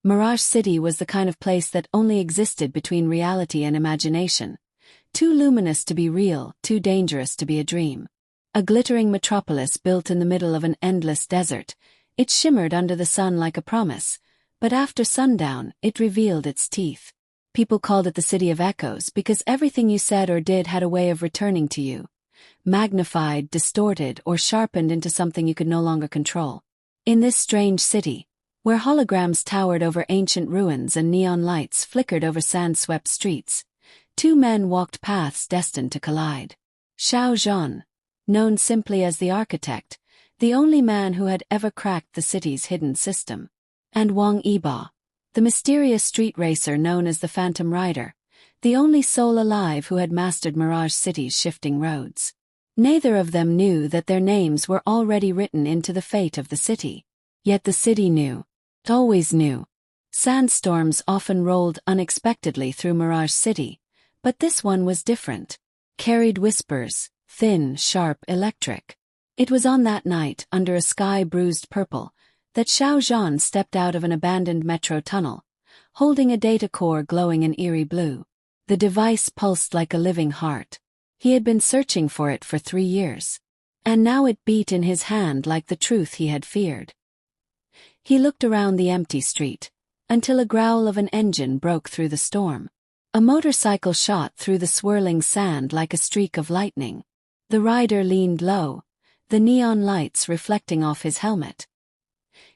Mirage City was the kind of place that only existed between reality and imagination. Too luminous to be real, too dangerous to be a dream. A glittering metropolis built in the middle of an endless desert. It shimmered under the sun like a promise, but after sundown, it revealed its teeth. People called it the City of Echoes because everything you said or did had a way of returning to you. Magnified, distorted, or sharpened into something you could no longer control. In this strange city, where holograms towered over ancient ruins and neon lights flickered over sand-swept streets, two men walked paths destined to collide. Xiao Zhan, known simply as the architect, the only man who had ever cracked the city's hidden system, and Wang Yibo, the mysterious street racer known as the Phantom Rider, the only soul alive who had mastered Mirage City's shifting roads. Neither of them knew that their names were already written into the fate of the city. Yet the city knew. It always knew. Sandstorms often rolled unexpectedly through Mirage City, but this one was different. Carried whispers, thin, sharp, electric. It was on that night, under a sky bruised purple, that Xiao Zhan stepped out of an abandoned metro tunnel, holding a data core glowing in eerie blue. The device pulsed like a living heart. He had been searching for it for 3 years. And now it beat in his hand like the truth he had feared. He looked around the empty street, until a growl of an engine broke through the storm. A motorcycle shot through the swirling sand like a streak of lightning. The rider leaned low, the neon lights reflecting off his helmet.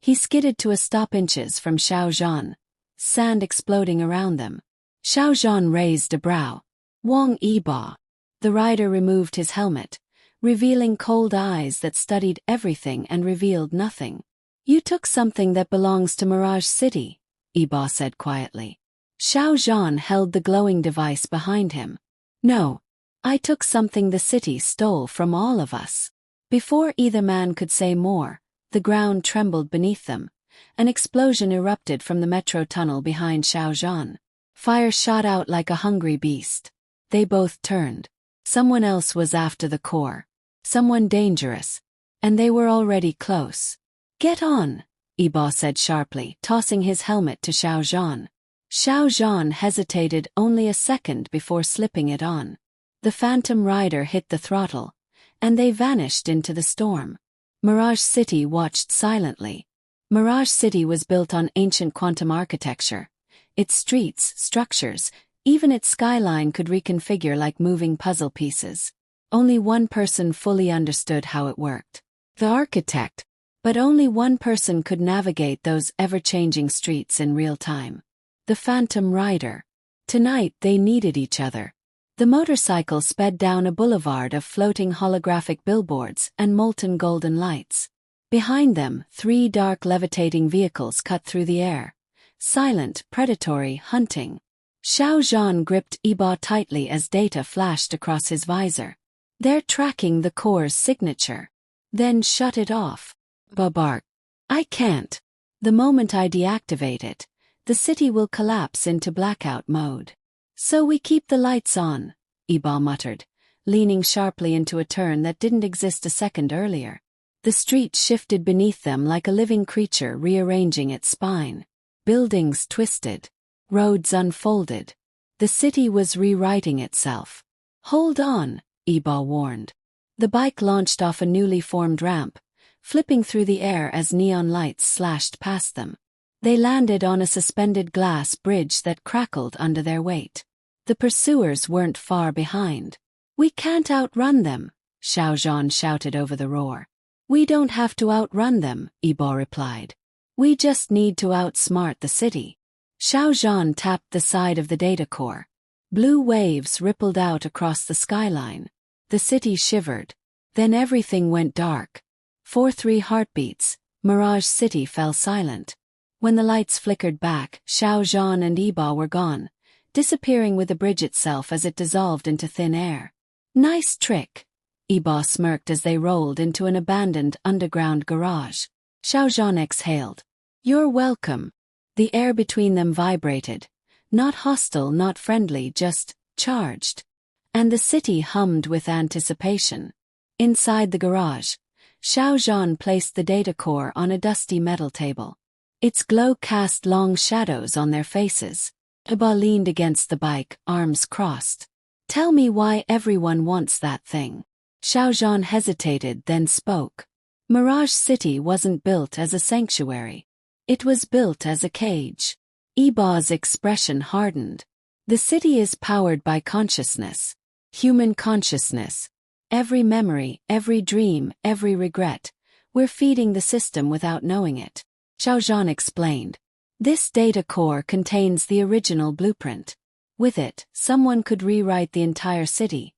He skidded to a stop inches from Xiao Zhan, sand exploding around them. Xiao Zhan raised a brow. Wang Yibo. The rider removed his helmet, revealing cold eyes that studied everything and revealed nothing. You took something that belongs to Mirage City, Yibo said quietly. Xiao Zhan held the glowing device behind him. No, I took something the city stole from all of us. Before either man could say more, the ground trembled beneath them. An explosion erupted from the metro tunnel behind Xiao Zhan. Fire shot out like a hungry beast. They both turned. Someone else was after the core. Someone dangerous. And they were already close. Get on, Yibo said sharply, tossing his helmet to Xiao Zhan. Xiao Zhan hesitated only a second before slipping it on. The Phantom Rider hit the throttle, and they vanished into the storm. Mirage City watched silently. Mirage City was built on ancient quantum architecture. Its streets, structures, even its skyline could reconfigure like moving puzzle pieces. Only one person fully understood how it worked. The architect. But only one person could navigate those ever-changing streets in real time. The Phantom Rider. Tonight they needed each other. The motorcycle sped down a boulevard of floating holographic billboards and molten golden lights. Behind them, 3 dark levitating vehicles cut through the air. Silent, predatory, hunting. Xiao Zhan gripped Yibo tightly as data flashed across his visor. They're tracking the core's signature. Then shut it off. Bark. I can't. The moment I deactivate it, the city will collapse into blackout mode. So we keep the lights on, Yibo muttered, leaning sharply into a turn that didn't exist a second earlier. The street shifted beneath them like a living creature rearranging its spine. Buildings twisted. Roads unfolded. The city was rewriting itself. Hold on, Yibo warned. The bike launched off a newly formed ramp, flipping through the air as neon lights slashed past them. They landed on a suspended glass bridge that crackled under their weight. The pursuers weren't far behind. We can't outrun them, Xiao Zhan shouted over the roar. We don't have to outrun them, Yibo replied. We just need to outsmart the city. Xiao Zhan tapped the side of the data core. Blue waves rippled out across the skyline. The city shivered. Then everything went dark. For 3 heartbeats, Mirage City fell silent. When the lights flickered back, Xiao Zhan and Yibo were gone, disappearing with the bridge itself as it dissolved into thin air. Nice trick, Yibo smirked as they rolled into an abandoned underground garage. Xiao Zhan exhaled. You're welcome. The air between them vibrated. Not hostile, not friendly, just charged. And the city hummed with anticipation. Inside the garage, Xiao Zhan placed the data core on a dusty metal table. Its glow cast long shadows on their faces. Yibo leaned against the bike, arms crossed. Tell me why everyone wants that thing. Xiao Zhan hesitated, then spoke. Mirage City wasn't built as a sanctuary. It was built as a cage. Yibo's expression hardened. The city is powered by consciousness. Human consciousness. Every memory, every dream, every regret. We're feeding the system without knowing it. Xiao Zhan explained. This data core contains the original blueprint. With it, someone could rewrite the entire city.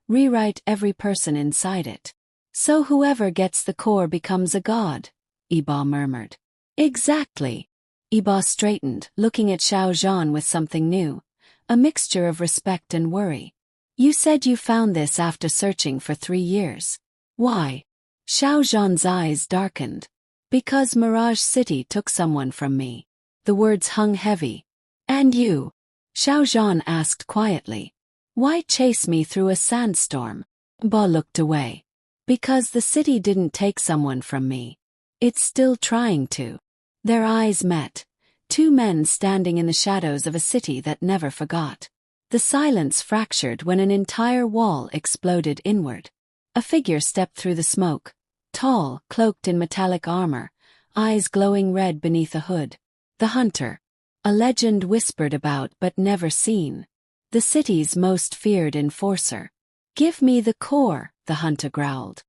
Rewrite every person inside it. So whoever gets the core becomes a god, Yibo murmured. Exactly. Yibo straightened, looking at Xiao Zhan with something new. A mixture of respect and worry. You said you found this after searching for 3 years. Why? Xiao Zhan's eyes darkened. Because Mirage City took someone from me. The words hung heavy. And you? Xiao Zhan asked quietly. Why chase me through a sandstorm? Yibo looked away. Because the city didn't take someone from me. It's still trying to. Their eyes met. 2 men standing in the shadows of a city that never forgot. The silence fractured when an entire wall exploded inward. A figure stepped through the smoke. Tall, cloaked in metallic armor, eyes glowing red beneath a hood. The hunter. A legend whispered about but never seen. The city's most feared enforcer. Give me the core, the hunter growled.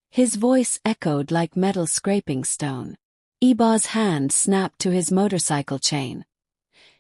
His voice echoed like metal scraping stone. Yibo's hand snapped to his motorcycle chain.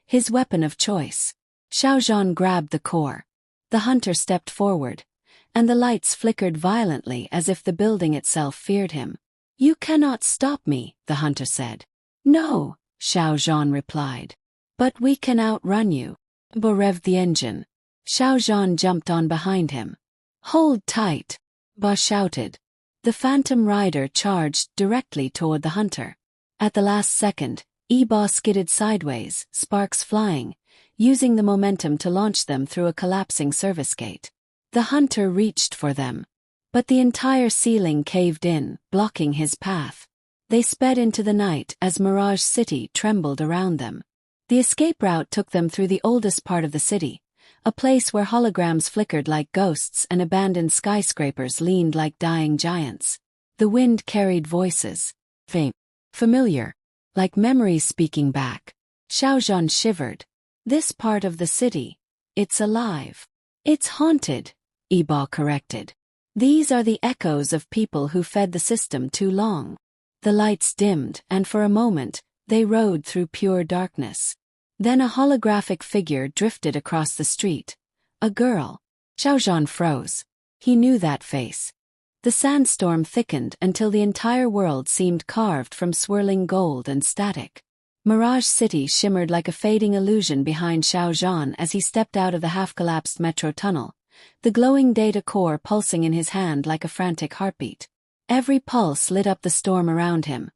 His weapon of choice. Xiao Zhan grabbed the core. The hunter stepped forward, and the lights flickered violently as if the building itself feared him. You cannot stop me, the hunter said. No, Xiao Zhan replied. But we can outrun you. Yibo revved the engine. Xiao Zhan jumped on behind him. Hold tight, Yibo shouted. The phantom rider charged directly toward the hunter. At the last second, Yibo skidded sideways, sparks flying, using the momentum to launch them through a collapsing service gate. The hunter reached for them. But the entire ceiling caved in, blocking his path. They sped into the night as Mirage City trembled around them. The escape route took them through the oldest part of the city, a place where holograms flickered like ghosts and abandoned skyscrapers leaned like dying giants. The wind carried voices. Faint. Familiar. Like memories speaking back. Xiao Zhan shivered. This part of the city. It's alive. It's haunted, Yibo corrected. These are the echoes of people who fed the system too long. The lights dimmed, and for a moment, they rode through pure darkness. Then a holographic figure drifted across the street. A girl. Xiao Zhan froze. He knew that face. The sandstorm thickened until the entire world seemed carved from swirling gold and static. Mirage City shimmered like a fading illusion behind Xiao Zhan as he stepped out of the half-collapsed metro tunnel, the glowing data core pulsing in his hand like a frantic heartbeat. Every pulse lit up the storm around him,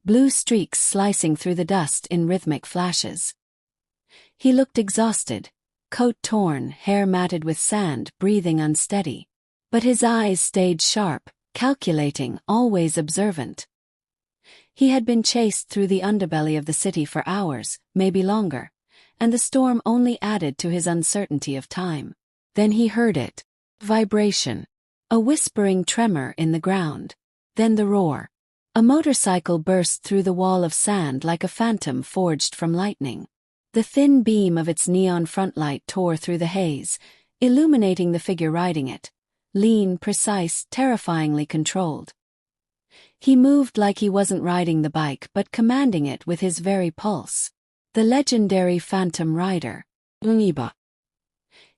blue streaks slicing through the dust in rhythmic flashes. He looked exhausted, coat torn, hair matted with sand, breathing unsteady. But his eyes stayed sharp, calculating, always observant. He had been chased through the underbelly of the city for hours, maybe longer, and the storm only added to his uncertainty of time. Then he heard it. Vibration. A whispering tremor in the ground. Then the roar. A motorcycle burst through the wall of sand like a phantom forged from lightning. The thin beam of its neon frontlight tore through the haze, illuminating the figure riding it. Lean, precise, terrifyingly controlled. He moved like he wasn't riding the bike but commanding it with his very pulse. The legendary Phantom Rider. Wang Yibo.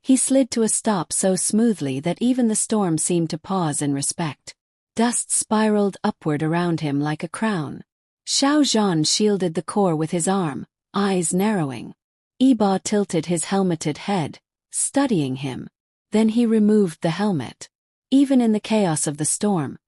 He slid to a stop so smoothly that even the storm seemed to pause in respect. Dust spiraled upward around him like a crown. Xiao Zhan shielded the core with his arm, eyes narrowing. Yibo tilted his helmeted head, studying him. Then he removed the helmet. Even in the chaos of the storm,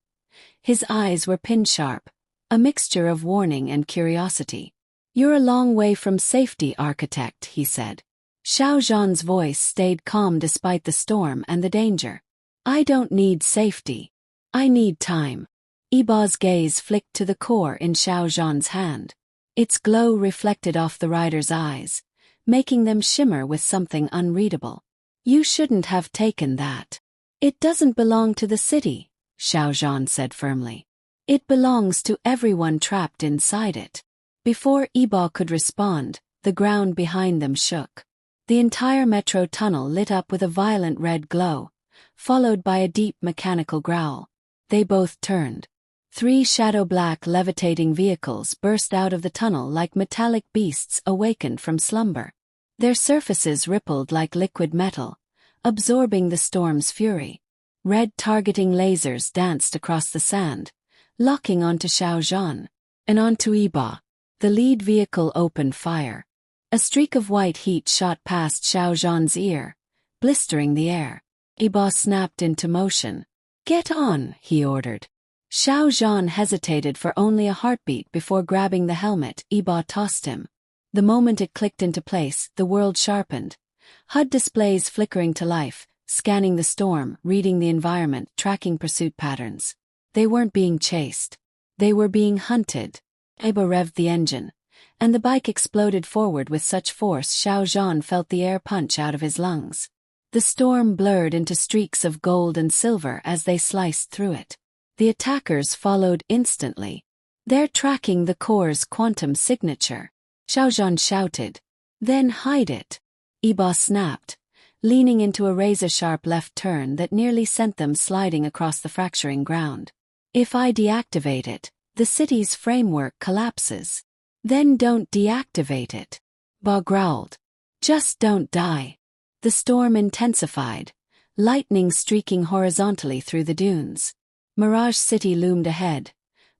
his eyes were pin-sharp, a mixture of warning and curiosity. You're a long way from safety, architect, he said. Xiao Zhan's voice stayed calm despite the storm and the danger. I don't need safety. I need time. Yibo's gaze flicked to the core in Xiao Zhan's hand. Its glow reflected off the rider's eyes, making them shimmer with something unreadable. "You shouldn't have taken that. It doesn't belong to the city," Xiao Zhan said firmly. "It belongs to everyone trapped inside it." Before Yibo could respond, the ground behind them shook. The entire metro tunnel lit up with a violent red glow, followed by a deep mechanical growl. They both turned. 3 shadow-black levitating vehicles burst out of the tunnel like metallic beasts awakened from slumber. Their surfaces rippled like liquid metal, absorbing the storm's fury. Red targeting lasers danced across the sand, locking onto Xiao Zhan and onto Yibo. The lead vehicle opened fire. A streak of white heat shot past Xiao Zhan's ear, blistering the air. Yibo snapped into motion. "Get on," he ordered. Xiao Zhan hesitated for only a heartbeat before grabbing the helmet Yibo tossed him. The moment it clicked into place, the world sharpened. HUD displays flickering to life, scanning the storm, reading the environment, tracking pursuit patterns. They weren't being chased. They were being hunted. Yibo revved the engine, and the bike exploded forward with such force Xiao Zhan felt the air punch out of his lungs. The storm blurred into streaks of gold and silver as they sliced through it. The attackers followed instantly. "They're tracking the core's quantum signature," Xiao Zhan shouted. "Then hide it." Yibo snapped, leaning into a razor-sharp left turn that nearly sent them sliding across the fracturing ground. "If I deactivate it, the city's framework collapses." "Then don't deactivate it," Ba growled. "Just don't die." The storm intensified, lightning streaking horizontally through the dunes. Mirage City loomed ahead,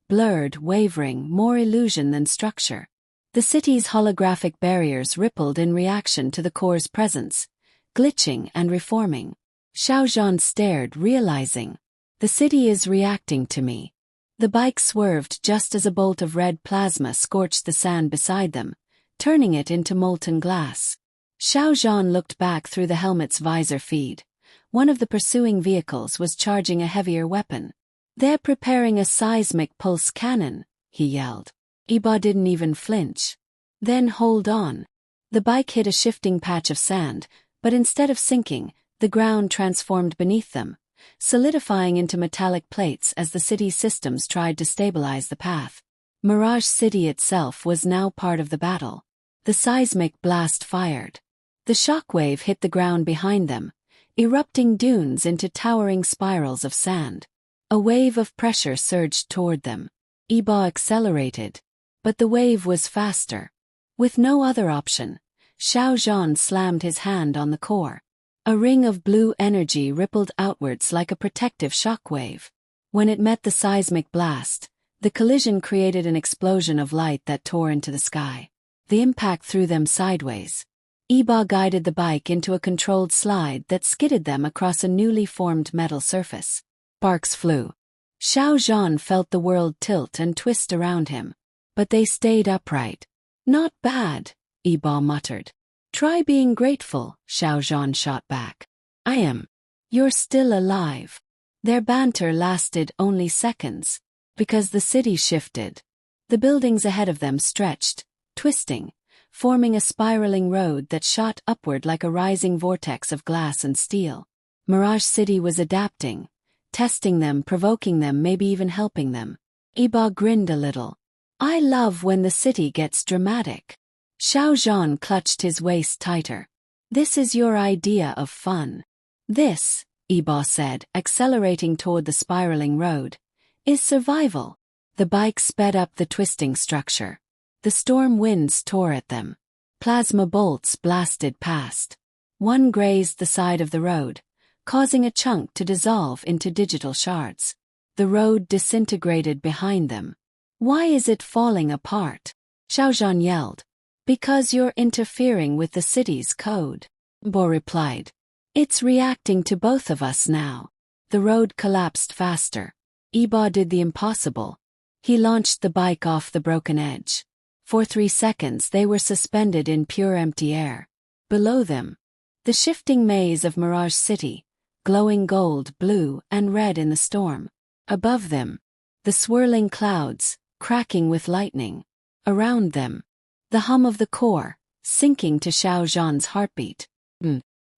blurred, wavering, more illusion than structure. The city's holographic barriers rippled in reaction to the core's presence, glitching and reforming. Xiao Zhan stared, realizing, "The city is reacting to me." The bike swerved just as a bolt of red plasma scorched the sand beside them, turning it into molten glass. Xiao Zhan looked back through the helmet's visor feed. One of the pursuing vehicles was charging a heavier weapon. "They're preparing a seismic pulse cannon," he yelled. Yibo didn't even flinch. "Then hold on." The bike hit a shifting patch of sand, but instead of sinking, the ground transformed beneath them, solidifying into metallic plates as the city's systems tried to stabilize the path. Mirage City itself was now part of the battle. The seismic blast fired. The shockwave hit the ground behind them, erupting dunes into towering spirals of sand. A wave of pressure surged toward them. Yibo accelerated, but the wave was faster. With no other option, Xiao Zhan slammed his hand on the core. A ring of blue energy rippled outwards like a protective shockwave. When it met the seismic blast, the collision created an explosion of light that tore into the sky. The impact threw them sideways. Yibo guided the bike into a controlled slide that skidded them across a newly formed metal surface. Sparks flew. Xiao Zhan felt the world tilt and twist around him. But they stayed upright. "Not bad," Yibo muttered. "Try being grateful," Xiao Zhan shot back. "I am. You're still alive." Their banter lasted only seconds, because the city shifted. The buildings ahead of them stretched, twisting, forming a spiraling road that shot upward like a rising vortex of glass and steel. Mirage City was adapting, testing them, provoking them, maybe even helping them. Yibo grinned a little. "I love when the city gets dramatic." Xiao Zhan clutched his waist tighter. "This is your idea of fun." "This," Yibo said, accelerating toward the spiraling road, "is survival." The bike sped up the twisting structure. The storm winds tore at them. Plasma bolts blasted past. One grazed the side of the road, causing a chunk to dissolve into digital shards. The road disintegrated behind them. "Why is it falling apart?" Xiao Zhan yelled. "Because you're interfering with the city's code," Bo replied. "It's reacting to both of us now." The road collapsed faster. Yibo did the impossible. He launched the bike off the broken edge. For 3 seconds they were suspended in pure empty air. Below them, the shifting maze of Mirage City, glowing gold, blue, and red in the storm. Above them, the swirling clouds, cracking with lightning. Around them, the hum of the core, sinking to Xiao Zhan's heartbeat.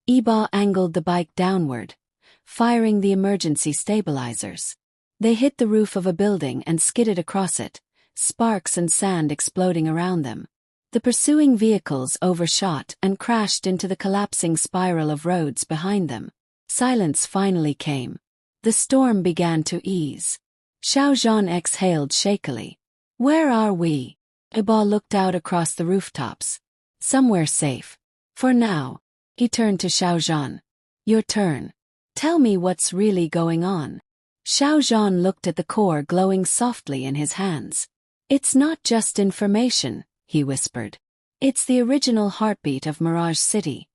Yibo angled the bike downward, firing the emergency stabilizers. They hit the roof of a building and skidded across it, sparks and sand exploding around them. The pursuing vehicles overshot and crashed into the collapsing spiral of roads behind them. Silence finally came. The storm began to ease. Xiao Zhan exhaled shakily. Where are we? Yibo looked out across the rooftops. Somewhere safe. For now. He turned to Xiao Zhan. Your turn. Tell me what's really going on. Xiao Zhan looked at the core glowing softly in his hands. It's not just information, he whispered. It's the original heartbeat of Mirage City.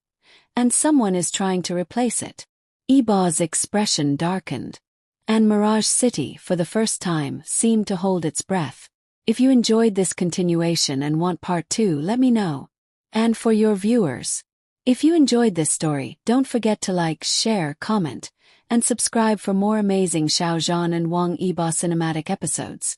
And someone is trying to replace it. Yibo's expression darkened. And Mirage City, for the first time, seemed to hold its breath. If you enjoyed this continuation and want part 2, let me know. And for your viewers, if you enjoyed this story, don't forget to like, share, comment, and subscribe for more amazing Xiao Zhan and Wang Yibo cinematic episodes.